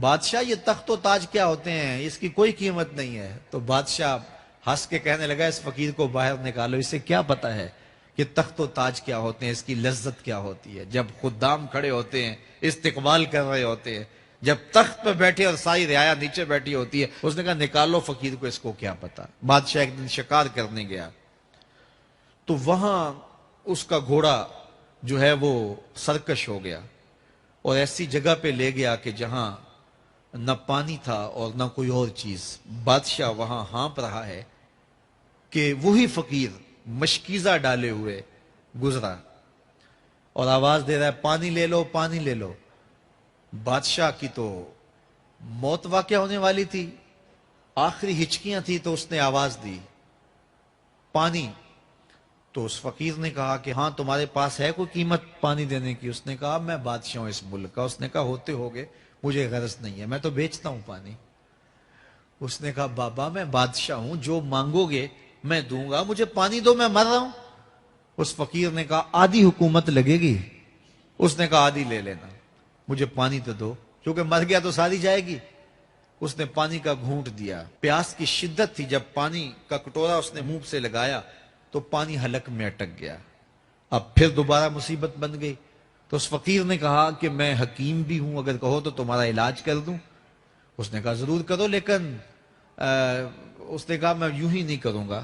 بادشاہ یہ تخت و تاج کیا ہوتے ہیں، اس کی کوئی قیمت نہیں ہے۔ تو بادشاہ ہنس کے کہنے لگا اس فقیر کو باہر نکالو، اسے کیا پتا ہے کہ تخت و تاج کیا ہوتے ہیں، اس کی لذت کیا ہوتی ہے۔ جب خدام کھڑے ہوتے ہیں، استقبال کر رہے ہوتے ہیں، جب تخت پہ بیٹھے اور ساری رعایا نیچے بیٹھی ہوتی ہے، اس نے کہا نکالو فقیر کو، اس کو کیا پتا۔ بادشاہ ایک دن شکار کرنے گیا تو وہاں اس کا گھوڑا جو ہے وہ سرکش ہو گیا اور ایسی جگہ پہ لے گیا کہ جہاں نہ پانی تھا اور نہ کوئی اور چیز۔ بادشاہ وہاں ہانپ رہا ہے کہ وہی فقیر مشکیزہ ڈالے ہوئے گزرا اور آواز دے رہا ہے پانی لے لو، پانی لے لو۔ بادشاہ کی تو موت واقع ہونے والی تھی، آخری ہچکیاں تھی، تو اس نے آواز دی پانی۔ تو اس فقیر نے کہا کہ ہاں تمہارے پاس ہے کوئی قیمت پانی دینے کی؟ اس نے کہا میں بادشاہ ہوں اس ملک کا۔ اس نے کہا ہوتے ہوگے، مجھے غرض نہیں ہے، میں تو بیچتا ہوں پانی۔ اس نے کہا بابا میں بادشاہ ہوں، جو مانگو گے میں دوں گا، مجھے پانی دو، میں مر رہا ہوں۔ اس فقیر نے کہا آدھی حکومت لگے گی۔ اس نے کہا آدھی لے لینا، مجھے پانی تو دو، کیونکہ مر گیا تو ساری جائے گی۔ اس نے پانی کا گھونٹ دیا، پیاس کی شدت تھی، جب پانی کا کٹورا اس نے منہ سے لگایا تو پانی حلق میں اٹک گیا۔ اب پھر دوبارہ مصیبت بن گئی۔ تو اس فقیر نے کہا کہ میں حکیم بھی ہوں، اگر کہو تو تمہارا علاج کر دوں۔ اس نے کہا ضرور کرو، لیکن اس نے کہا میں یوں ہی نہیں کروں گا،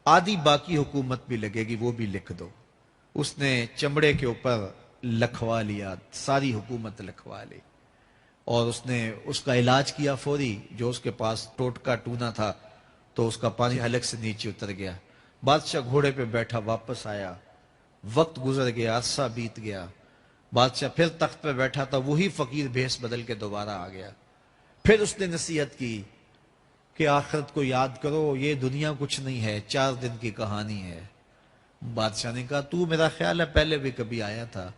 آدھی باقی حکومت بھی لگے گی، وہ بھی لکھ دو۔ اس نے چمڑے کے اوپر لکھوا لیا، ساری حکومت لکھوا لی، اور اس نے اس کا علاج کیا فوری۔ جو اس کے پاس ٹوٹکا ٹونا تھا تو اس کا پانی حلق سے نیچے اتر گیا۔ بادشاہ گھوڑے پہ بیٹھا واپس آیا، وقت گزر گیا، عرصہ بیت گیا۔ بادشاہ پھر تخت پہ بیٹھا تھا، وہی فقیر بھیس بدل کے دوبارہ آ گیا۔ پھر اس نے نصیحت کی کہ آخرت کو یاد کرو، یہ دنیا کچھ نہیں ہے، 4 دن کی کہانی ہے۔ بادشاہ نے کہا تو میرا خیال ہے پہلے بھی کبھی آیا تھا،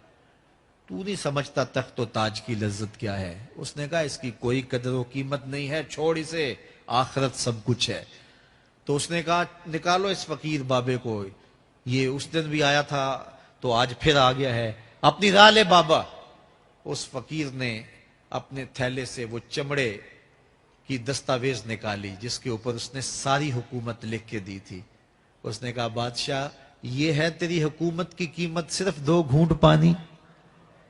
تو نہیں سمجھتا تخت و تاج کی لذت کیا ہے۔ اس نے کہا اس کی کوئی قدر و قیمت نہیں ہے، چھوڑ اسے، آخرت سب کچھ ہے۔ تو اس نے کہا نکالو اس فقیر بابے کو، یہ اس دن بھی آیا تھا تو آج پھر آ گیا ہے، اپنی راہ لے بابا۔ اس فقیر نے اپنے تھیلے سے وہ چمڑے کی دستاویز نکالی جس کے اوپر اس نے ساری حکومت لکھ کے دی تھی۔ اس نے کہا بادشاہ یہ ہے تیری حکومت کی قیمت، صرف 2 گھونٹ پانی،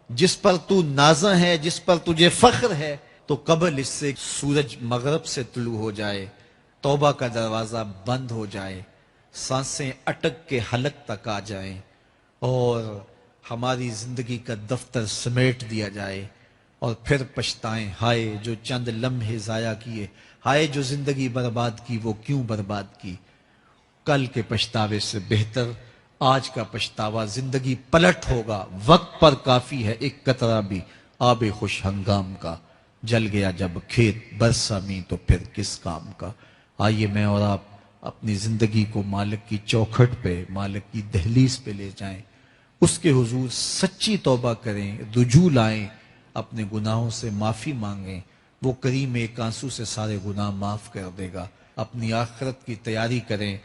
جس پر تو نازاں ہے، جس پر تجھے فخر ہے، تو قبل اس سے سورج مغرب سے طلوع ہو جائے، توبہ کا دروازہ بند ہو جائے، سانسیں اٹک کے حلق تک آ جائیں، اور ہماری زندگی کا دفتر سمیٹ دیا جائے، اور پھر پچھتائیں ہائے جو چند لمحے ضائع کیے، ہائے جو زندگی برباد کی، وہ کیوں برباد کی۔ کل کے پچھتاوے سے بہتر آج کا پچھتاوا، زندگی پلٹ ہوگا، وقت پر کافی ہے ایک قطرہ بھی آب خوش ہنگام کا، جل گیا جب کھیت برسا می تو پھر کس کام کا۔ آئیے میں اور آپ اپنی زندگی کو مالک کی چوکھٹ پہ، مالک کی دہلیز پہ لے جائیں، اس کے حضور سچی توبہ کریں، رجوع لائیں، اپنے گناہوں سے معافی مانگیں، وہ کریم ایک آنسو سے سارے گناہ معاف کر دے گا۔ اپنی آخرت کی تیاری کریں،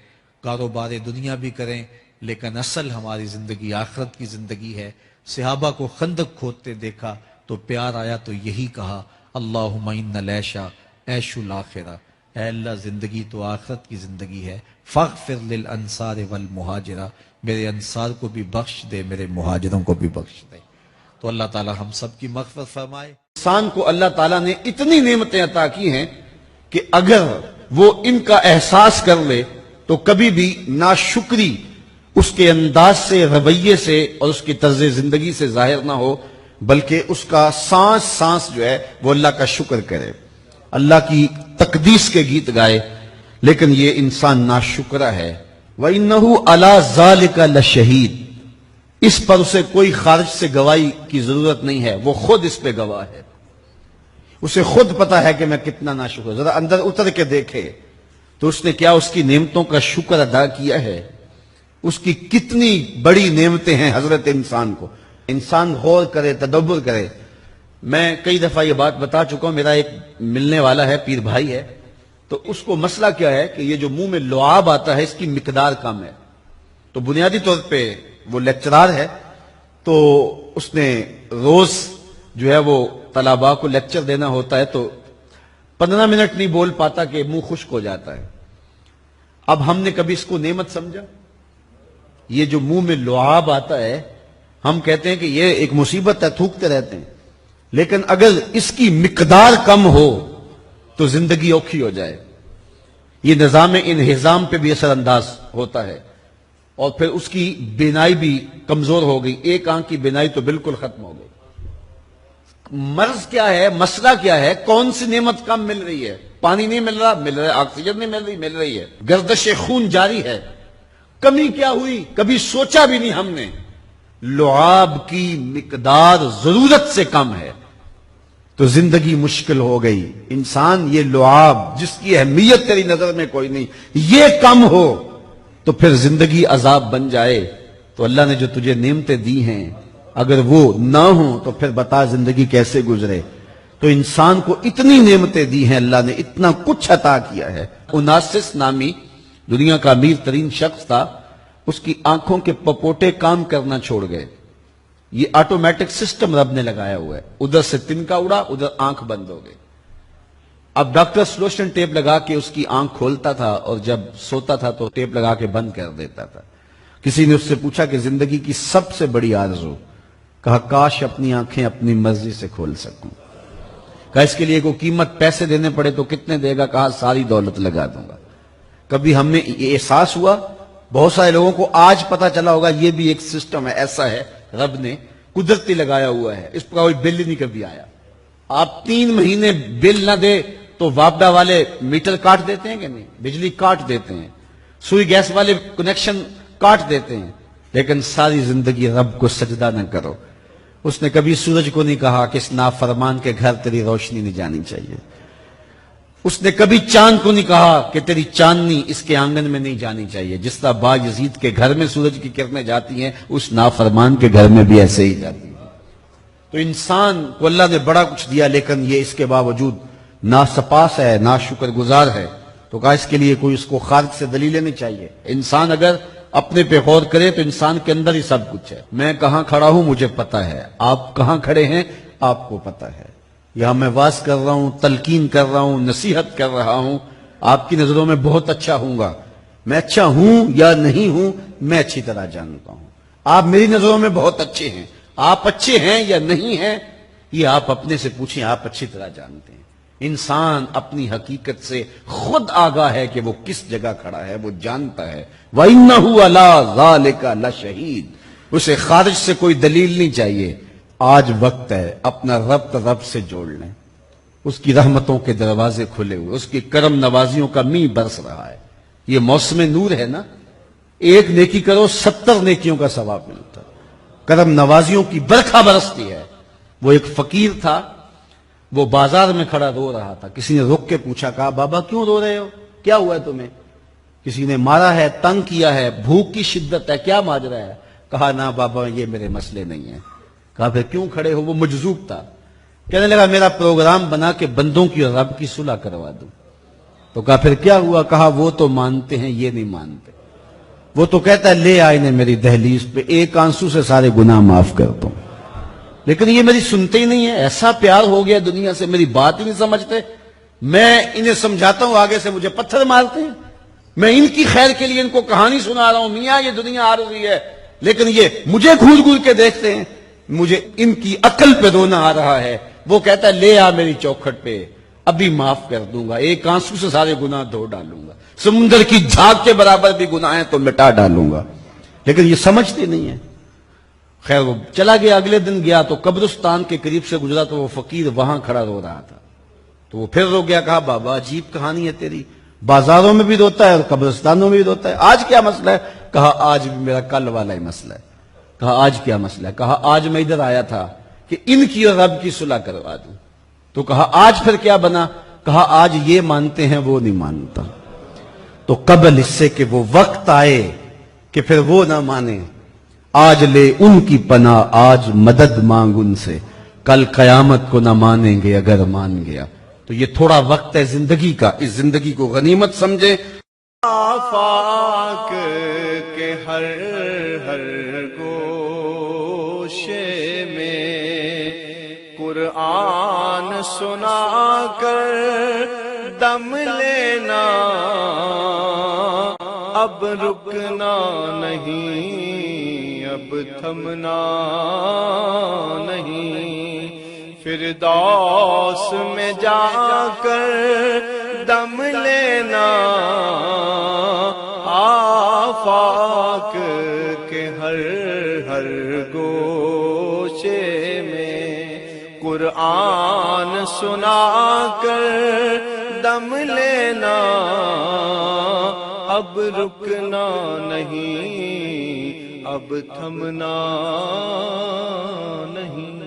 کاروبار دنیا بھی کریں، لیکن اصل ہماری زندگی آخرت کی زندگی ہے۔ صحابہ کو خندق کھودتے دیکھا تو پیار آیا تو یہی کہا اللہم ان العیش عیش الآخرہ، اے اللہ زندگی تو آخرت کی زندگی ہے، فاغفر للانصار والمہاجرہ، میرے انصار کو بھی بخش دے، میرے مہاجروں کو بھی بخش دے۔ تو اللہ تعالی ہم سب کی مغفرت فرمائے۔ انسان کو اللہ تعالیٰ نے اتنی نعمتیں عطا کی ہیں کہ اگر وہ ان کا احساس کر لے تو کبھی بھی ناشکری اس کے انداز سے، رویے سے اور اس کی طرز زندگی سے ظاہر نہ ہو، بلکہ اس کا سانس سانس جو ہے وہ اللہ کا شکر کرے، اللہ کی تقدیس کے گیت گائے۔ لیکن یہ انسان ناشکرہ ہے۔ وَإِنَّهُ عَلَى ذَلِكَ لَشَهِيدٌ، اس پر اسے کوئی خارج سے گواہی کی ضرورت نہیں ہے، وہ خود اس پہ گواہ ہے، اسے خود پتا ہے کہ میں کتنا ناشکر۔ ذرا اندر اتر کے دیکھے تو اس نے کیا اس کی نعمتوں کا شکر ادا کیا ہے، اس کی کتنی بڑی نعمتیں ہیں حضرت انسان کو۔ انسان غور کرے، تدبر کرے۔ میں کئی دفعہ یہ بات بتا چکا ہوں، میرا ایک ملنے والا ہے، پیر بھائی ہے، تو اس کو مسئلہ کیا ہے کہ یہ جو منہ میں لعاب آتا ہے اس کی مقدار کم ہے۔ تو بنیادی طور پہ وہ لیکچرار ہے، تو اس نے روز جو ہے وہ طلباء کو لیکچر دینا ہوتا ہے تو 15 منٹ نہیں بول پاتا کہ منہ خشک ہو جاتا ہے. اب ہم نے کبھی اس کو نعمت سمجھا؟ یہ جو منہ میں لعاب آتا ہے ہم کہتے ہیں کہ یہ ایک مصیبت ہے, تھوکتے رہتے ہیں, لیکن اگر اس کی مقدار کم ہو تو زندگی اوکھی ہو جائے. یہ نظام انہضام پہ بھی اثر انداز ہوتا ہے, اور پھر اس کی بینائی بھی کمزور ہو گئی, ایک آنکھ کی بینائی تو بالکل ختم ہو گئی. مرض کیا ہے, مسئلہ کیا ہے, کون سی نعمت کم مل رہی ہے؟ پانی نہیں مل رہا, مل رہا ہے. آکسیجن نہیں مل رہی ہے. گردش خون جاری ہے. کمی کیا ہوئی؟ کبھی سوچا بھی نہیں ہم نے. لعاب کی مقدار ضرورت سے کم ہے تو زندگی مشکل ہو گئی. انسان یہ لعاب جس کی اہمیت تیری نظر میں کوئی نہیں, یہ کم ہو تو پھر زندگی عذاب بن جائے. تو اللہ نے جو تجھے نعمتیں دی ہیں اگر وہ نہ ہوں تو پھر بتا زندگی کیسے گزرے. تو انسان کو اتنی نعمتیں دی ہیں اللہ نے, اتنا کچھ عطا کیا ہے. اوناسس نامی دنیا کا امیر ترین شخص تھا, اس کی آنکھوں کے پپوٹے کام کرنا چھوڑ گئے. یہ آٹومیٹک سسٹم رب نے لگایا ہوا ہے, ادھر سے تنکا اڑا, ادھر آنکھ بند ہو گئی. اب ڈاکٹر سلوشن ٹیپ لگا کے اس کی آنکھ کھولتا تھا اور جب سوتا تھا تو ٹیپ لگا کے بند کر دیتا تھا. کسی نے اس سے پوچھا کہ زندگی کی سب سے بڑی آرزو, کہا کاش اپنی آنکھیں اپنی مرضی سے کھول سکوں. کہا اس کے لیے کوئی قیمت پیسے دینے پڑے تو کتنے دے گا؟ کہا ساری دولت لگا دوں گا. کبھی ہمیں یہ احساس ہوا؟ بہت سارے لوگوں کو آج پتا چلا ہوگا یہ بھی ایک سسٹم ہے, ایسا ہے رب نے قدرتی لگایا ہوا ہے, اس پر کوئی بل ہی نہیں کبھی آیا. آپ 3 مہینے بل نہ دے تو وابڈا والے میٹر کاٹ دیتے ہیں کہ نہیں, بجلی کاٹ دیتے ہیں, سوئی گیس والے کنیکشن کاٹ دیتے ہیں, لیکن ساری زندگی رب کو سجدہ نہ کرو. اس نے کبھی سورج کو نہیں کہا کہ اس نافرمان کے گھر تیری روشنی نہیں جانی چاہیے. اس نے کبھی چاند کو نہیں کہا کہ تیری چاندنی اس کے آنگن میں نہیں جانی چاہیے. جس طرح با یزید کے گھر میں سورج کی کرنیں جاتی ہیں اس نافرمان کے گھر میں بھی ایسے ہی جاتی ہیں. تو انسان کو اللہ نے بڑا کچھ دیا, لیکن یہ اس کے باوجود ناسپاس ہے, ناشکر گزار ہے. تو کہا اس کے لیے کوئی اس کو خارج سے دلیل لینی چاہیے. انسان اگر اپنے پہ غور کرے تو انسان کے اندر ہی سب کچھ ہے. میں کہاں کھڑا ہوں مجھے پتا ہے, آپ کہاں کھڑے ہیں آپ کو پتا ہے. یہاں میں واز کر رہا ہوں, تلقین کر رہا ہوں, نصیحت کر رہا ہوں, آپ کی نظروں میں بہت اچھا ہوں گا. میں اچھا ہوں یا نہیں ہوں میں اچھی طرح جانتا ہوں. آپ میری نظروں میں بہت اچھے ہیں, آپ اچھے ہیں یا نہیں ہیں یہ آپ اپنے سے پوچھیں, آپ اچھی طرح جانتے ہیں. انسان اپنی حقیقت سے خود آگاہ ہے کہ وہ کس جگہ کھڑا ہے, وہ جانتا ہے. وَإِنَّهُ عَلَىٰ ذَلِكَ لَشَهِيدٌ. اسے خارج سے کوئی دلیل نہیں چاہیے. آج وقت ہے اپنا رب سے جوڑ لیں. اس کی رحمتوں کے دروازے کھلے ہوئے, اس کی کرم نوازیوں کا می برس رہا ہے. یہ موسم نور ہے نا, ایک نیکی کرو 70 نیکیوں کا ثواب ملتا. کرم نوازیوں کی برکھا برستی ہے. وہ ایک فقیر تھا, وہ بازار میں کھڑا رو رہا تھا. کسی نے رک کے پوچھا, کہا بابا کیوں رو رہے ہو, کیا ہوا ہے تمہیں؟ کسی نے مارا ہے, تنگ کیا ہے, بھوک کی شدت ہے, کیا ماجرا ہے؟ کہا نہ بابا یہ میرے مسئلے نہیں ہیں. کہا پھر کیوں کھڑے ہو؟ وہ مجذوب تھا. کہنے لگا میرا پروگرام بنا کے بندوں کی اور رب کی صلح کروا دوں. تو کہا پھر کیا ہوا؟ کہا وہ تو مانتے ہیں یہ نہیں مانتے. وہ تو کہتا ہے لے آئے نے میری دہلیز پہ, ایک آنسو سے سارے گناہ معاف کر دوں, لیکن یہ میری سنتے ہی نہیں ہے. ایسا پیار ہو گیا دنیا سے, میری بات ہی نہیں سمجھتے. میں انہیں سمجھاتا ہوں, آگے سے مجھے پتھر مارتے ہیں. میں ان کی خیر کے لیے ان کو کہانی سنا رہا ہوں, میاں یہ دنیا عارضی ہے, لیکن یہ مجھے گھور گھور کے دیکھتے ہیں. مجھے ان کی عقل پہ رونا آ رہا ہے. وہ کہتا ہے لے آ میری چوکھٹ پہ, ابھی معاف کر دوں گا, ایک آنسو سے سارے گناہ دھو ڈالوں گا, سمندر کی جھاگ کے برابر بھی گناہ ہیں تو مٹا ڈالوں گا. لیکن یہ سمجھتے نہیں ہیں. خیر وہ چلا گیا. اگلے دن گیا تو قبرستان کے قریب سے گزرا تو وہ فقیر وہاں کھڑا رو رہا تھا. تو وہ پھر رو گیا. کہا بابا عجیب کہانی ہے تیری, بازاروں میں بھی روتا ہے اور قبرستانوں میں بھی روتا ہے, آج کیا مسئلہ ہے؟ کہا آج بھی میرا کل والا ہی مسئلہ ہے. کہا آج کیا مسئلہ ہے؟ کہا آج میں ادھر آیا تھا کہ ان کی اور رب کی صلح کروا دوں. تو کہا آج پھر کیا بنا؟ کہا آج یہ مانتے ہیں وہ نہیں مانتا. تو قبل اس سے کہ وہ وقت آئے کہ پھر وہ نہ مانے, آج لے ان کی پناہ, آج مدد مانگ ان سے, کل قیامت کو نہ مانیں گے اگر مان گیا. تو یہ تھوڑا وقت ہے زندگی کا, اس زندگی کو غنیمت سمجھے. آفاق کے ہر ہر گوشے میں قرآن سنا کر دم لینا، اب رکنا نہیں، اب تھمنا نہیں، فردوس میں جا کر دم لینا، آفاق کے ہر ہر گوشے میں قرآن سنا کر دم لینا، اب رکنا نہیں، اب تھمنا نہیں۔